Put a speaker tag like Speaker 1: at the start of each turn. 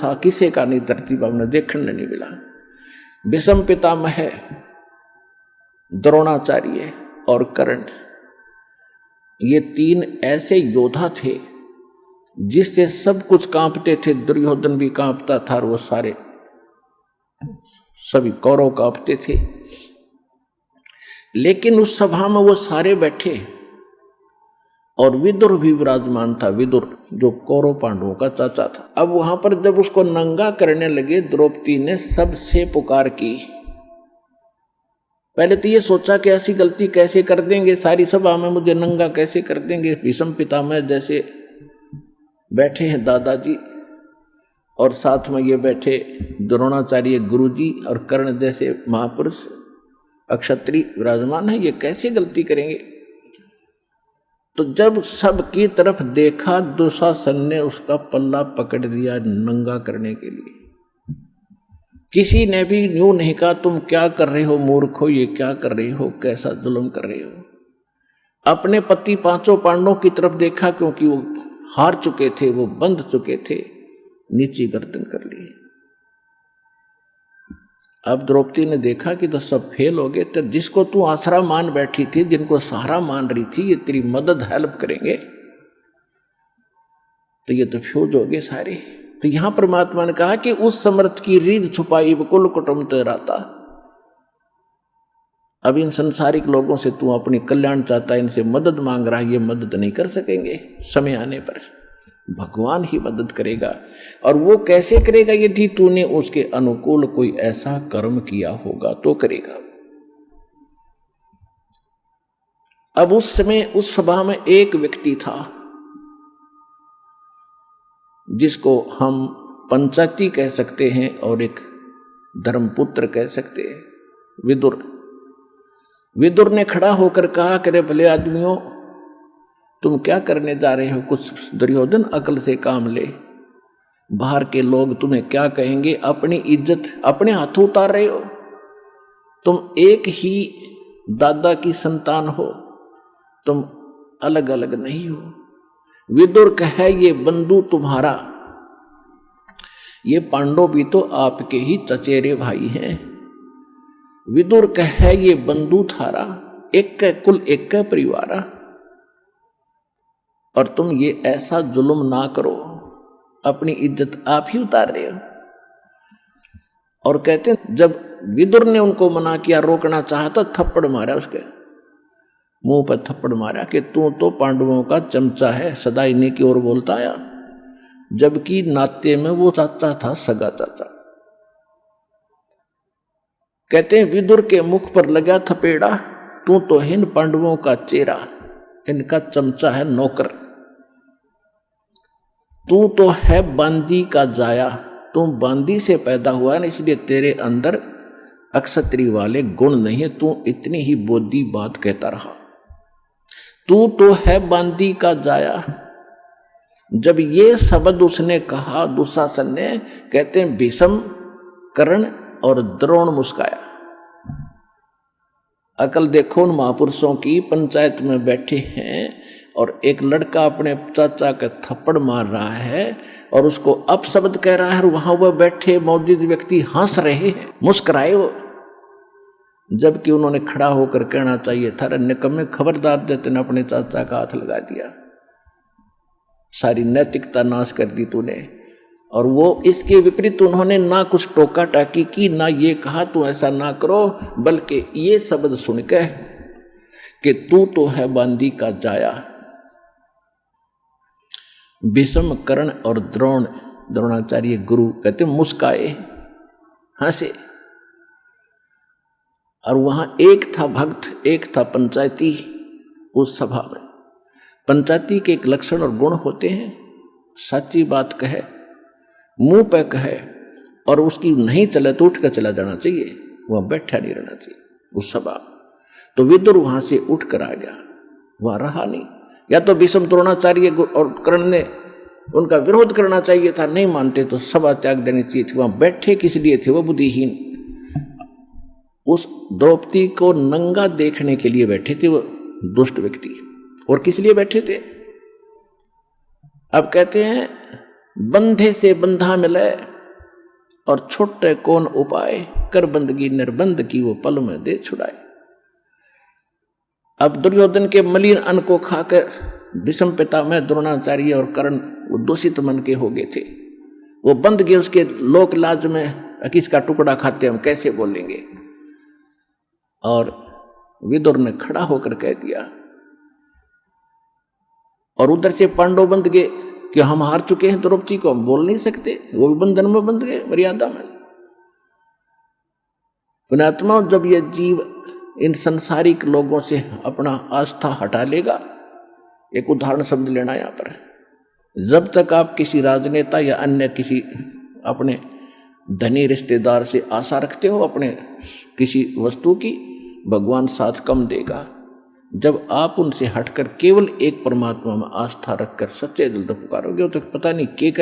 Speaker 1: था, किसी का नहीं धरती पर उन्हें देखने नहीं मिला। भीष्म पितामह, द्रोणाचार्य और कर्ण, ये तीन ऐसे योद्धा थे जिससे सब कुछ कांपते थे। दुर्योधन भी कांपता था और वो सारे सभी कौरव कांपते थे। लेकिन उस सभा में वो सारे बैठे और विदुर भी विराजमान था। विदुर जो कौरव पांडवों का चाचा था। अब वहां पर जब उसको नंगा करने लगे, द्रौपदी ने सबसे पुकार की। पहले तो ये सोचा कि ऐसी गलती कैसे कर देंगे, सारी सभा में मुझे नंगा कैसे कर देंगे। भीष्म पितामह जैसे बैठे हैं दादाजी, और साथ में ये बैठे द्रोणाचार्य गुरुजी, और कर्ण जैसे महापुरुष अक्षत्रिय विराजमान है, ये कैसे गलती करेंगे। तो जब सबकी तरफ देखा, दुशासन ने उसका पल्ला पकड़ दिया नंगा करने के लिए। किसी ने भी यूं नहीं कहा तुम क्या कर रहे हो मूर्ख हो, ये क्या कर रहे हो, कैसा जुल्म कर रहे हो। अपने पति पांचों पांडवों की तरफ देखा, क्योंकि वो हार चुके थे, वो बंध चुके थे, नीची गर्दन कर ली। अब द्रौपदी ने देखा कि तो सब फेल हो गए। तो जिसको तू आसरा मान बैठी थी, जिनको सहारा मान रही थी, ये तेरी मदद हेल्प करेंगे, तो ये तो फ्यूज हो गए सारे। तो यहां परमात्मा ने कहा कि उस समर्थ की रीढ़ छुपाई कुल कुटुंब तेराता। अब इन संसारिक लोगों से तू अपनी कल्याण चाहता है, इनसे मदद मांग रहा है, ये मदद नहीं कर सकेंगे। समय आने पर भगवान ही मदद करेगा। और वो कैसे करेगा? यदि तूने उसके अनुकूल कोई ऐसा कर्म किया होगा तो करेगा। अब उस समय उस सभा में एक व्यक्ति था जिसको हम पंचायती कह सकते हैं और एक धर्मपुत्र कह सकते हैं, विदुर। विदुर ने खड़ा होकर कहा, करे भले आदमियों, तुम क्या करने जा रहे हो? कुछ दुर्योधन अकल से काम ले। बाहर के लोग तुम्हें क्या कहेंगे? अपनी इज्जत अपने हाथों उतार रहे हो। तुम एक ही दादा की संतान हो, तुम अलग अलग नहीं हो। विदुर कहे, ये बंधु तुम्हारा, ये पांडव भी तो आपके ही चचेरे भाई हैं। विदुर कहे, ये बंधु थारा, एक कुल एक परिवारा, और तुम ये ऐसा जुल्म ना करो, अपनी इज्जत आप ही उतार रहे हो। और कहते हैं जब विदुर ने उनको मना किया, रोकना चाहता, थप्पड़ मारा, उसके मुंह पर थप्पड़ मारा कि तू तो पांडवों का चमचा है, सदा इन्हीं की ओर बोलता आया, जबकि नाते में वो चाचा था, सगा चाचा। कहते हैं विदुर के मुख पर लगा थपेड़ा, तू तो इन पांडवों का चेहरा, इनका चमचा है, नौकर। तू तो है बांदी का जाया, तू बांदी से पैदा हुआ है, इसलिए तेरे अंदर अक्षत्रिय वाले गुण नहीं है, तू इतनी ही बोधी बात कहता रहा। तू तो है बांदी का जाया। जब ये शब्द उसने कहा दुशासन ने, कहते हैं भीष्म, कर्ण और द्रोण मुस्काया। अकल देखो उन महापुरुषों की, पंचायत में बैठे हैं और एक लड़का अपने चाचा का थप्पड़ मार रहा है और उसको अपशब्द कह रहा है, और वहां वह बैठे मौजूद व्यक्ति हंस रहे हैं, मुस्कुराए वो। जबकि उन्होंने खड़ा होकर कहना चाहिए था, निकम्मे, खबरदार, देते ने अपने चाचा का हाथ लगा दिया, सारी नैतिकता नाश कर दी तूने। और वो इसके विपरीत उन्होंने ना कुछ टोका टाकी की, ना ये कहा तू ऐसा ना करो, बल्कि ये शब्द सुनकर कि तू तो है बांदी का जाया। भीष्म, कर्ण और द्रोणाचार्य गुरु कहते मुस्काए, हंसे। और वहां एक था भक्त, एक था पंचायती। उस सभा में पंचायती के एक लक्षण और गुण होते हैं, सच्ची बात कहे, मुंह पे कहे, और उसकी नहीं चले तो उठ कर चला जाना चाहिए, वहां बैठा नहीं रहना चाहिए उस सभा। तो विदुर वहां से उठ कर आ गया, वहां रहा नहीं। या तो भीष्म, द्रोणाचार्य और कर्ण ने उनका विरोध करना चाहिए था, नहीं मानते तो सभा त्याग देनी चाहिए थी। वहां बैठे किस लिए थे? वो बुद्धिहीन, उस द्रौपदी को नंगा देखने के लिए बैठे थे वो दुष्ट व्यक्ति। और किस लिए बैठे थे? अब कहते हैं बंधे से बंधा मिले, और छोटे कौन उपाय, कर बंदगी निर्बंध की वो पल में दे छुड़ाए। अब दुर्योधन के मलिन अन्न को खाकर भीष्म पितामह द्रोणाचार्य और कर्ण वो दूषित मन के हो गए थे। वो बंद गए उसके लोक लाज में, किसका टुकड़ा खाते हम कैसे बोलेंगे। और विदुर ने खड़ा होकर कह दिया, और उधर से पांडव बंद गए कि हम हार चुके हैं, द्रौपदी को हम बोल नहीं सकते, वो भी बंधन में बंध गए मर्यादा में। पुण्यात्मा, जब ये जीव इन संसारिक लोगों से अपना आस्था हटा लेगा, एक उदाहरण शब्द लेना यहां पर, जब तक आप किसी राजनेता या अन्य किसी अपने धनी रिश्तेदार से आशा रखते हो अपने किसी वस्तु की, भगवान साथ कम देगा। जब आप उनसे हटकर केवल एक परमात्मा में आस्था रखकर सच्चे दिल से पुकारोगे तो पता नहीं के